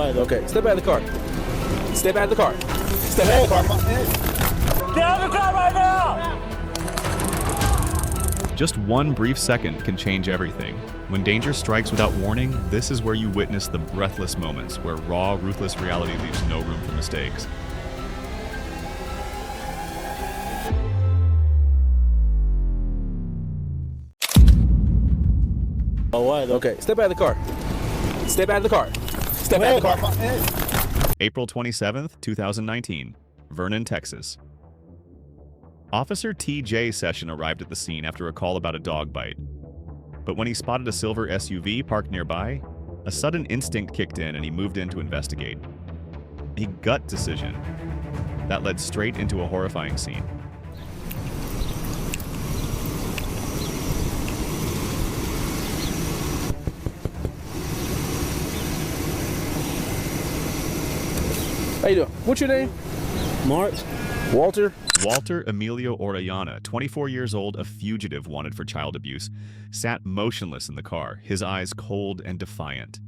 why? Okay, step out of the car. Step out of the car. Step out of the car. Get out of the car right now! Just one brief second can change everything. When danger strikes without warning, this is where you witness the breathless moments where raw, ruthless reality leaves no room for mistakes. Oh, why? Okay, step out of the car. Step out of the car. Step out of the car. April 27th, 2019, Vernon, Texas. Officer T.J. Session arrived at the scene after a call about a dog bite. But when he spotted a silver SUV parked nearby, a sudden instinct kicked in and he moved in to investigate. A gut decision that led straight into a horrifying scene. How you doing? What's your name? Mark? Walter? Walter Emilio Orellana, 24 years old, a fugitive wanted for child abuse, sat motionless in the car, his eyes cold and defiant.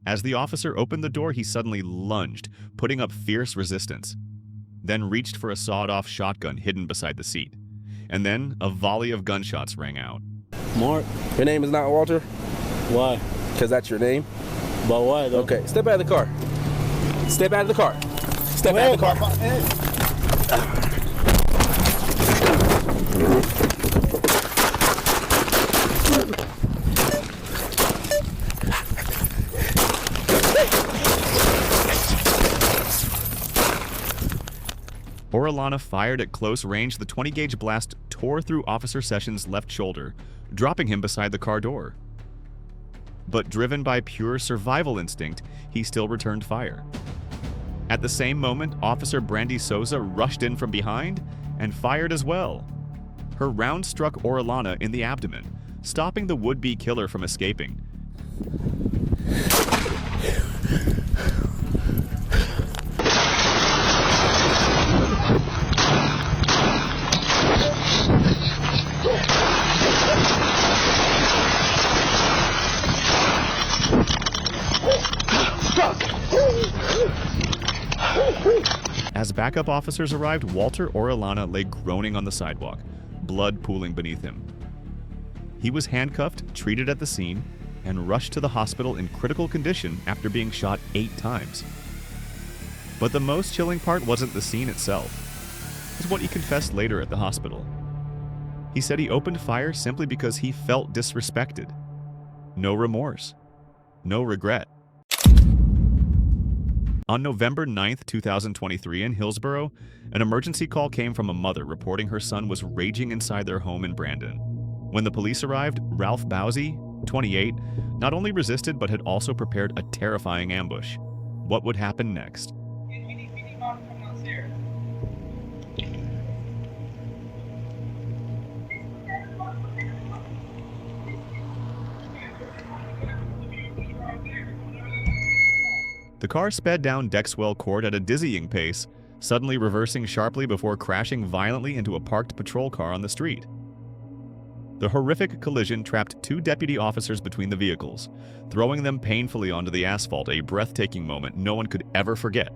As the officer opened the door, he suddenly lunged, putting up fierce resistance, then reached for a sawed-off shotgun hidden beside the seat. And then a volley of gunshots rang out. Mark? Your name is not Walter? Why? Because that's your name? But why, though? Okay, step out of the car. Step out of the car. Step out of the car. Orellana fired at close range. The 20-gauge blast tore through Officer Sessions' left shoulder, dropping him beside the car door. But driven by pure survival instinct, he still returned fire. At the same moment, Officer Brandy Souza rushed in from behind and fired as well. Her round struck Orellana in the abdomen, stopping the would-be killer from escaping. As backup officers arrived, Walter Orellana lay groaning on the sidewalk, blood pooling beneath him. He was handcuffed, treated at the scene, and rushed to the hospital in critical condition after being shot 8 times. But the most chilling part wasn't the scene itself. It's what he confessed later at the hospital. He said he opened fire simply because he felt disrespected. No remorse. No regret. On November 9th, 2023 in Hillsborough, an emergency call came from a mother reporting her son was raging inside their home in Brandon. When the police arrived, Ralph Bowsey, 28, not only resisted but had also prepared a terrifying ambush. What would happen next? The car sped down Dexwell Court at a dizzying pace, suddenly reversing sharply before crashing violently into a parked patrol car on the street. The horrific collision trapped 2 deputy officers between the vehicles, throwing them painfully onto the asphalt, a breathtaking moment no one could ever forget.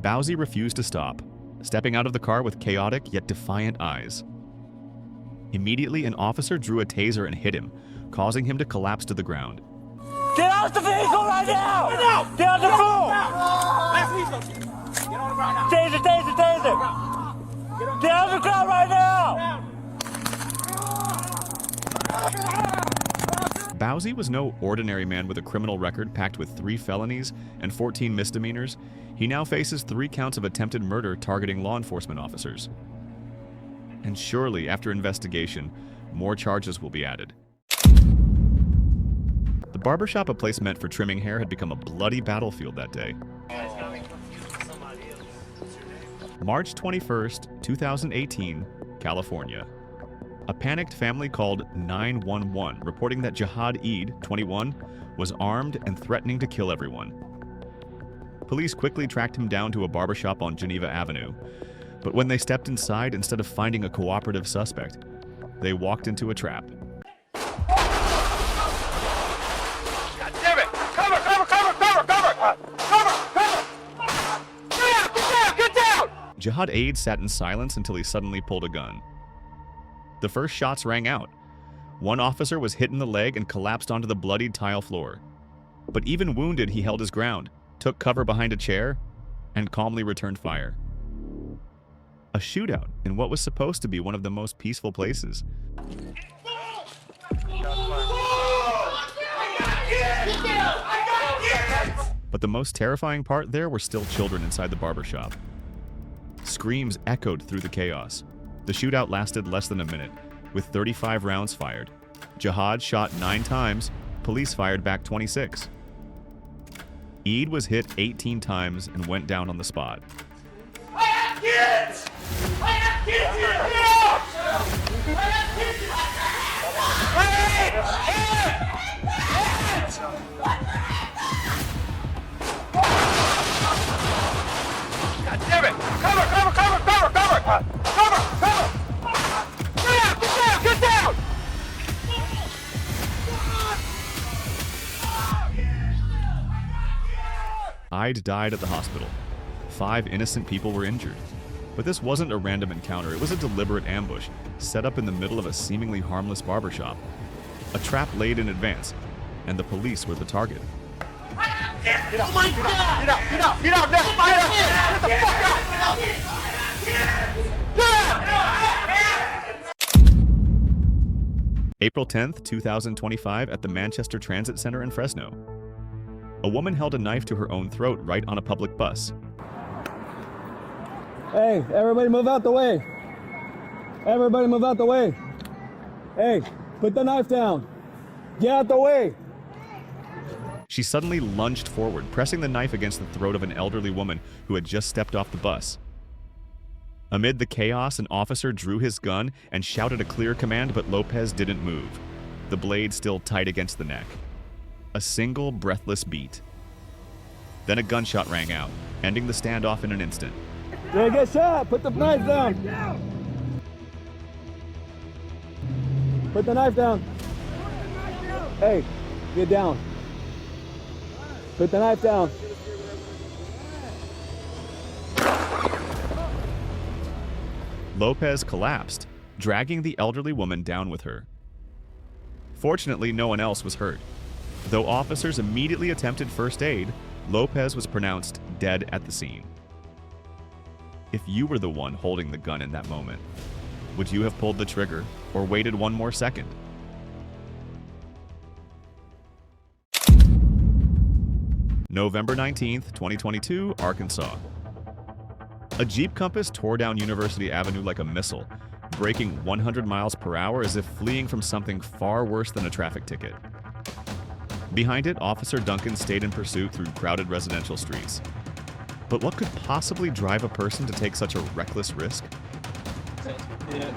Bowsey refused to stop, stepping out of the car with chaotic yet defiant eyes. Immediately, an officer drew a taser and hit him, causing him to collapse to the ground. Get out the vehicle right now! Get out the phone! Taser, taser, taser! Get out of the car right now! Bowsey was no ordinary man with a criminal record packed with 3 felonies and 14 misdemeanors. He now faces 3 counts of attempted murder targeting law enforcement officers. And surely, after investigation, more charges will be added. The barbershop, a place meant for trimming hair, had become a bloody battlefield that day. March 21st, 2018, California. A panicked family called 911, reporting that Jihad Eid, 21, was armed and threatening to kill everyone. Police quickly tracked him down to a barbershop on Geneva Avenue, but when they stepped inside, instead of finding a cooperative suspect, they walked into a trap. Jihad Aid sat in silence until he suddenly pulled a gun. The first shots rang out. One officer was hit in the leg and collapsed onto the bloodied tile floor. But even wounded, he held his ground, took cover behind a chair, and calmly returned fire. A shootout in what was supposed to be one of the most peaceful places. But the most terrifying part there were still children inside the barbershop. Screams echoed through the chaos. The shootout lasted less than a minute, with 35 rounds fired. Jihad shot 9 times, police fired back 26. Eid was hit 18 times and went down on the spot. I have kids! I have kids in the house! I have kids in God damn it! Cover! Get down! Eid died at the hospital. 5 innocent people were injured. But this wasn't a random encounter, it was a deliberate ambush, set up in the middle of a seemingly harmless barbershop. A trap laid in advance, and the police were the target. Get out! Oh my God! Get out! Get the fuck out! April 10th, 2025 at the Manchester Transit Center in Fresno. A woman held a knife to her own throat right on a public bus. Hey, everybody move out the way. Everybody move out the way. Hey, put the knife down. Get out the way. She suddenly lunged forward, pressing the knife against the throat of an elderly woman who had just stepped off the bus. Amid the chaos, an officer drew his gun and shouted a clear command, but Lopez didn't move, the blade still tight against the neck. A single breathless beat. Then a gunshot rang out, ending the standoff in an instant. Yeah, get shot. Put the knife down. Put the knife down. Hey, get down. Put the knife down. Lopez collapsed, dragging the elderly woman down with her. Fortunately, no one else was hurt. Though officers immediately attempted first aid, Lopez was pronounced dead at the scene. If you were the one holding the gun in that moment, would you have pulled the trigger or waited one more second? November 19th, 2022, Arkansas. A Jeep Compass tore down University Avenue like a missile, braking 100 miles per hour as if fleeing from something far worse than a traffic ticket. Behind it, Officer Duncan stayed in pursuit through crowded residential streets. But what could possibly drive a person to take such a reckless risk? Right here,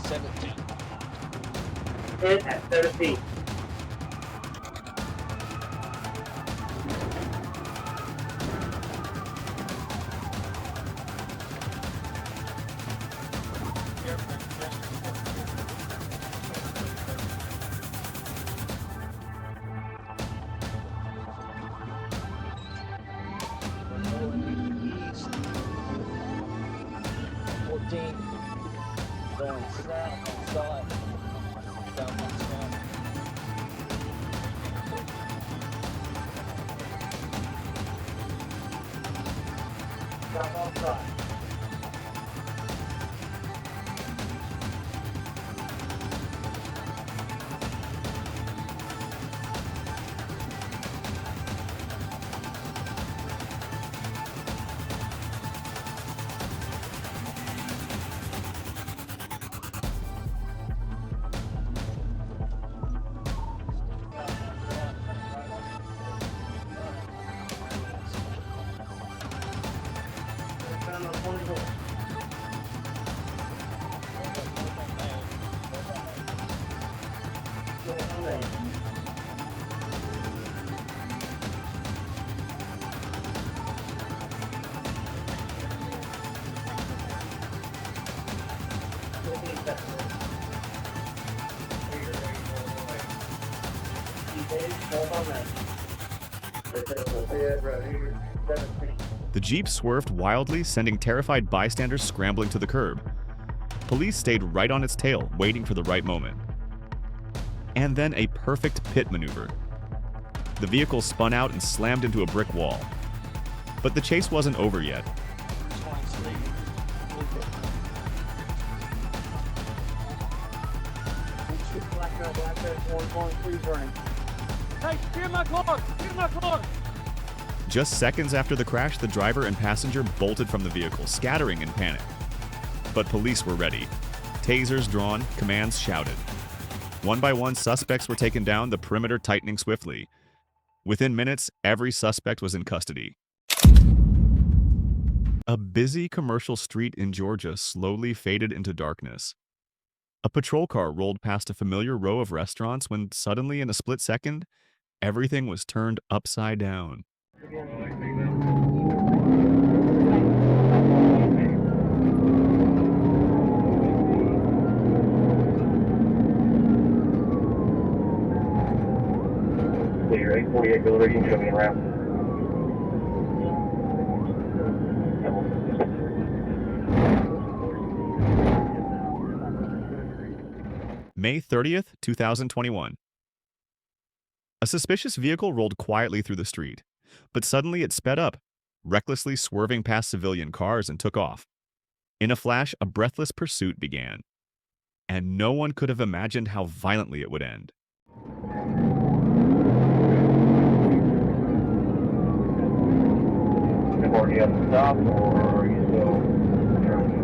17. Hit at 30 feet. Going south inside. Down one south. Down one side. The Jeep swerved wildly, sending terrified bystanders scrambling to the curb. Police stayed right on its tail, waiting for the right moment. And then a perfect pit maneuver. The vehicle spun out and slammed into a brick wall. But the chase wasn't over yet. Hey, get in my car! Get in my car! Just seconds after the crash, the driver and passenger bolted from the vehicle, scattering in panic. But police were ready. Tasers drawn, commands shouted. One by one, suspects were taken down, the perimeter tightening swiftly. Within minutes, every suspect was in custody. A busy commercial street in Georgia slowly faded into darkness. A patrol car rolled past a familiar row of restaurants when suddenly, in a split second, everything was turned upside down. Your 848 delivery, you can show me around. May 30th, 2021. A suspicious vehicle rolled quietly through the street, but suddenly it sped up, recklessly swerving past civilian cars and took off. In a flash, a breathless pursuit began, and no one could have imagined how violently it would end. You've already at the stop, or are you still trying?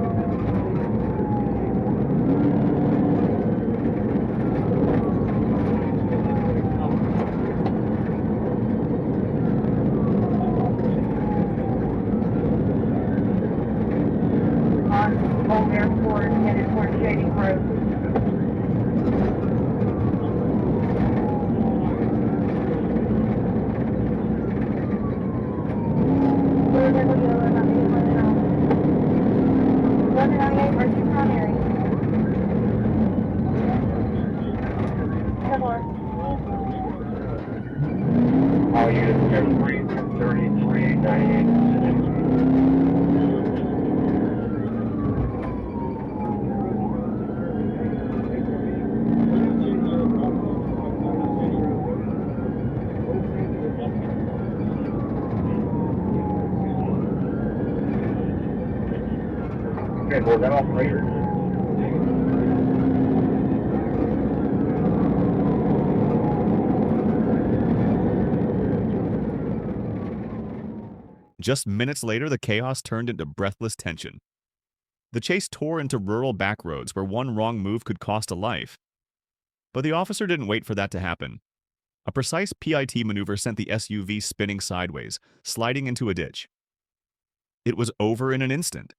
Old Airport, headed toward Shady Grove. All units, 33, 98. Okay, board, that operator. Just minutes later, the chaos turned into breathless tension. The chase tore into rural backroads where one wrong move could cost a life. But the officer didn't wait for that to happen. A precise PIT maneuver sent the SUV spinning sideways, sliding into a ditch. It was over in an instant.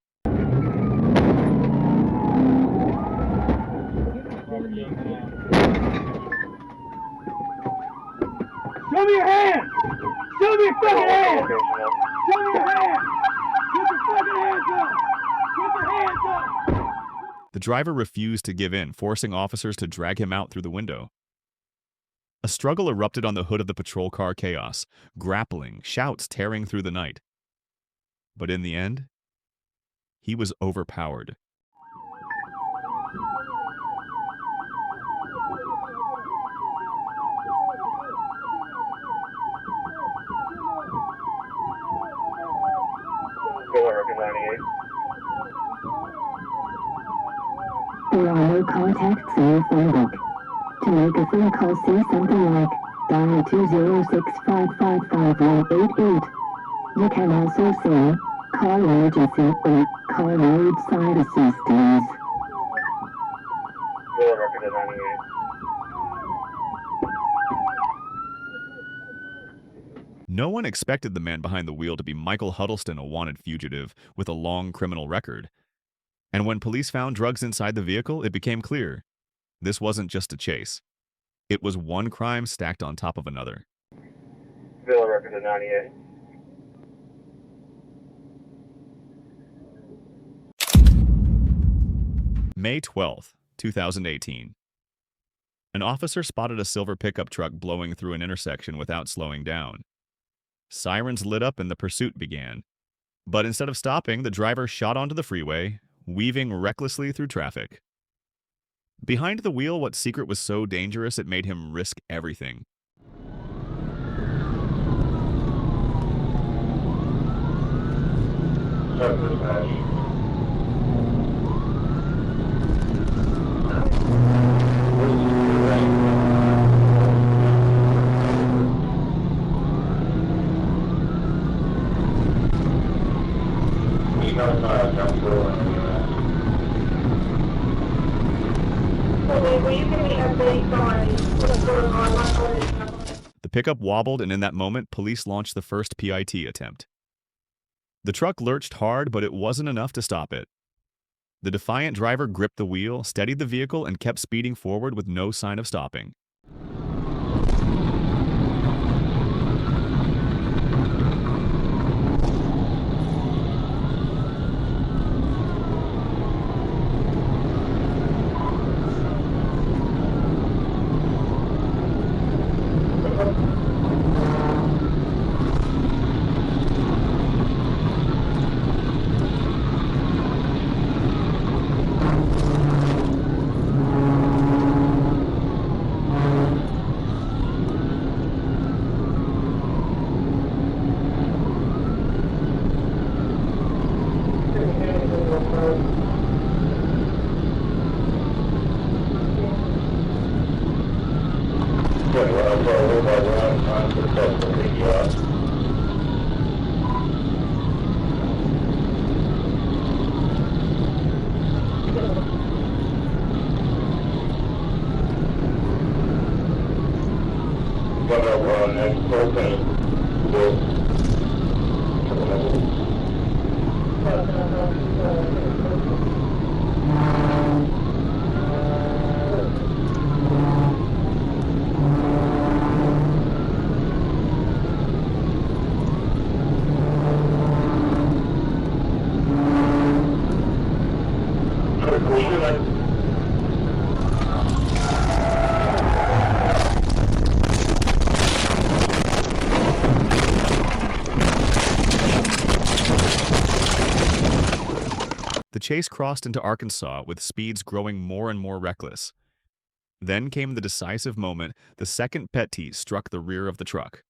Show me your hand! Show me your fucking hand! Show me your hand! Put your fucking hands up! Put your hands up! The driver refused to give in, forcing officers to drag him out through the window. A struggle erupted on the hood of the patrol car chaos, grappling, shouts tearing through the night. But in the end, he was overpowered. There are no contacts in your phone book. To make a phone call, say something like, dial 206-555-188. You can also say, call emergency or call roadside assistance. Bill record at 98. No one expected the man behind the wheel to be Michael Huddleston, a wanted fugitive with a long criminal record. And when police found drugs inside the vehicle, it became clear this wasn't just a chase. It was one crime stacked on top of another. Bill record at 98. May 12th, 2018. An officer spotted a silver pickup truck blowing through an intersection without slowing down. Sirens lit up and the pursuit began. But instead of stopping, the driver shot onto the freeway, weaving recklessly through traffic. Behind the wheel, what secret was so dangerous it made him risk everything? The pickup wobbled, and in that moment, police launched the first PIT attempt. The truck lurched hard, but it wasn't enough to stop it. The defiant driver gripped the wheel, steadied the vehicle, and kept speeding forward with no sign of stopping. The chase crossed into Arkansas with speeds growing more and more reckless. Then came the decisive moment. The second petty struck the rear of the truck.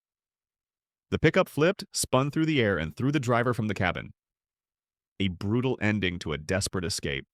The pickup flipped, spun through the air, and threw the driver from the cabin. A brutal ending to a desperate escape.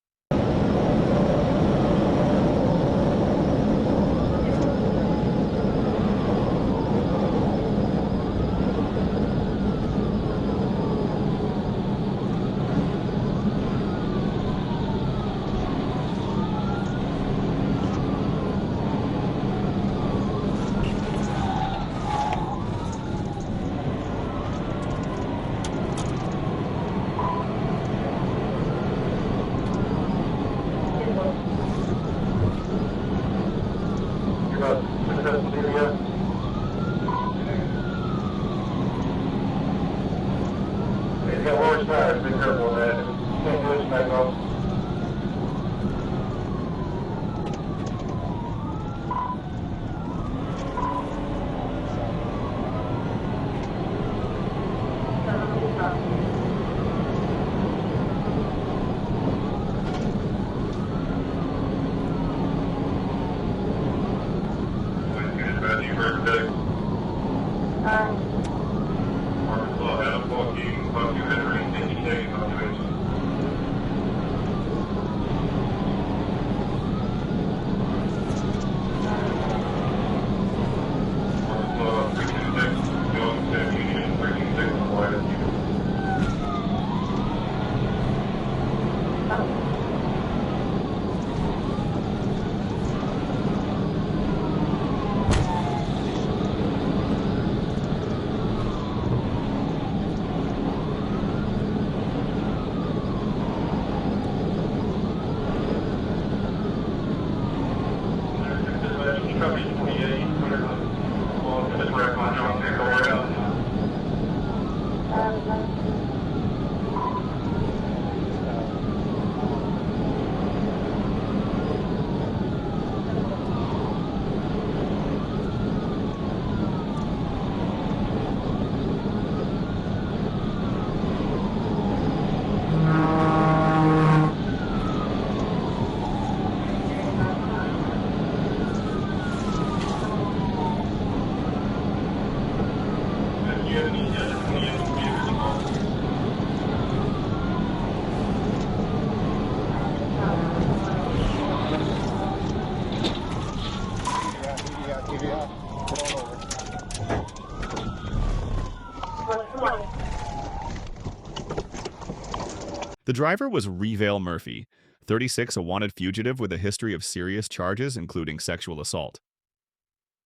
The driver was Revale Murphy, 36, a wanted fugitive with a history of serious charges, including sexual assault.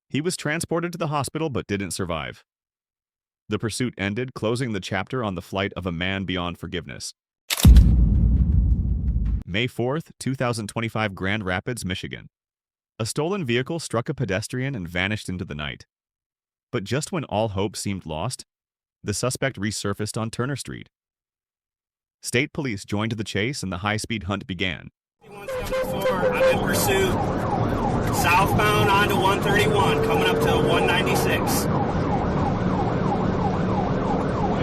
He was transported to the hospital but didn't survive. The pursuit ended, closing the chapter on the flight of a man beyond forgiveness. May 4th, 2025, Grand Rapids, Michigan. A stolen vehicle struck a pedestrian and vanished into the night. But just when all hope seemed lost, the suspect resurfaced on Turner Street. State police joined the chase and the high-speed hunt began. 174, I'm in pursuit. Southbound onto 131, coming up to 196.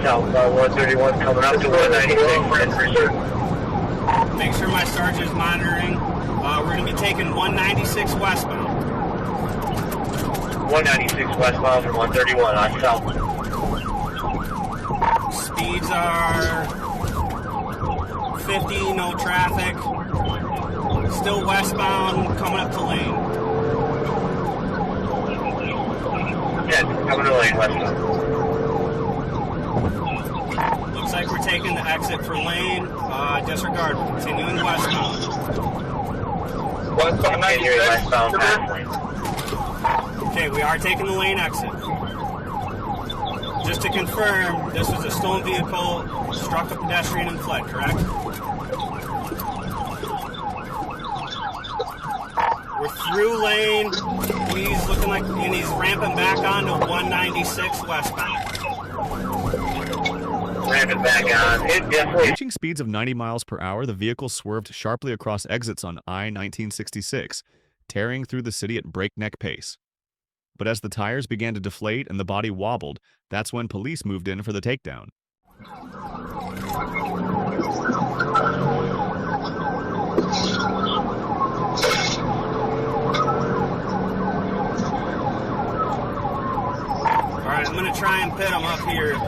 Southbound 131 coming up to 196 in pursuit. Make sure my sergeant is monitoring. We're going to be taking 196 westbound. 196 westbound from 131 on southbound. Speeds are 50, no traffic. Still westbound, coming up to lane. Yeah, coming to lane westbound. Looks like we're taking the exit for lane. Disregard, we're continuing westbound. Continuing westbound past lane. Okay, we are taking the lane exit. Just to confirm, this was a stolen vehicle, struck a pedestrian and fled, correct? We're through lane. He's looking like, and he's ramping back onto 196 westbound. Ramping back on. It definitely. Reaching speeds of 90 miles per hour, the vehicle swerved sharply across exits on I-1966, tearing through the city at breakneck pace. But as the tires began to deflate and the body wobbled, that's when police moved in for the takedown. Alright, I'm going to try and pit him up here.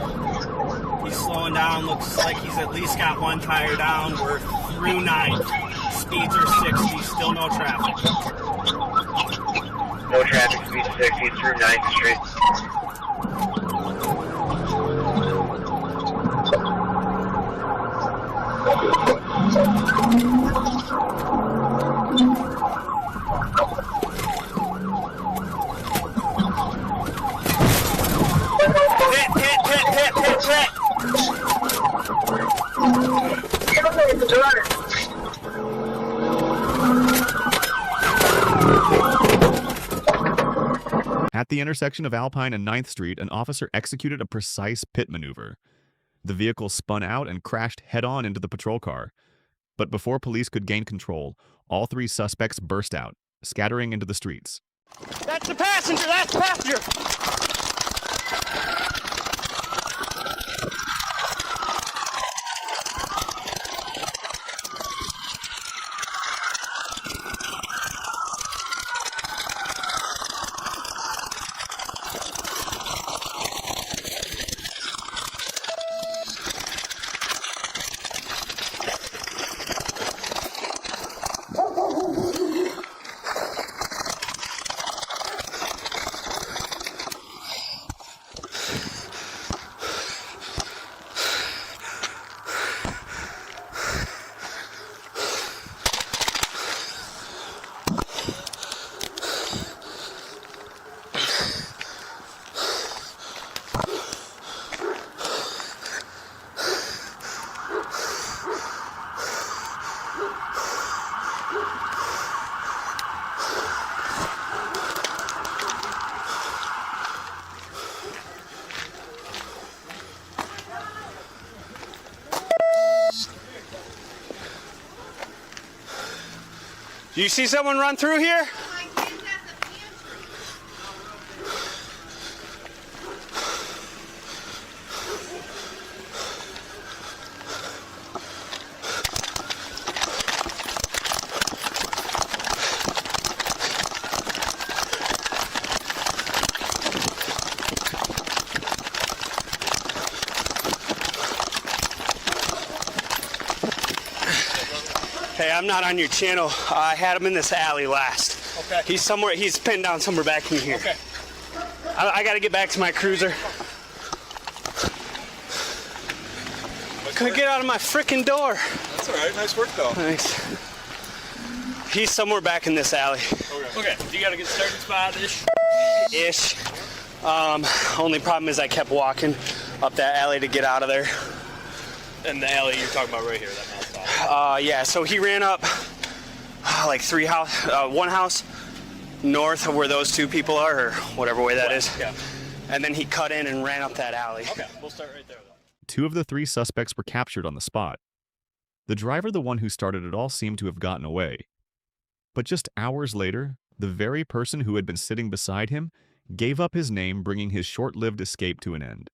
He's slowing down. Looks like he's at least got one tire down. We're through 9th. Speeds are 60. Still no traffic. No traffic, speed 60 through 9th Street. Hit. At the intersection of Alpine and 9th Street, an officer executed a precise pit maneuver. The vehicle spun out and crashed head-on into the patrol car. But before police could gain control, all three suspects burst out, scattering into the streets. That's the passenger! That's the passenger! Do you see someone run through here? Hey, I'm not on your channel. I had him in this alley last. Okay. He's pinned down somewhere back in here. Okay. I gotta get back to my cruiser. Couldn't get out of my frickin' door. That's all right. Nice work, though. Thanks. He's somewhere back in this alley. Okay, you got a good starting spot-ish? Ish. Only problem is I kept walking up that alley to get out of there. And the alley you're talking about right here, that house. Yeah, so he ran up like one house north of where those two people are, or whatever way that is. Yeah. And then he cut in and ran up that alley. Okay, we'll start right there, though. 2 of the 3 suspects were captured on the spot. The driver, the one who started it all, seemed to have gotten away. But just hours later, the very person who had been sitting beside him gave up his name, bringing his short-lived escape to an end.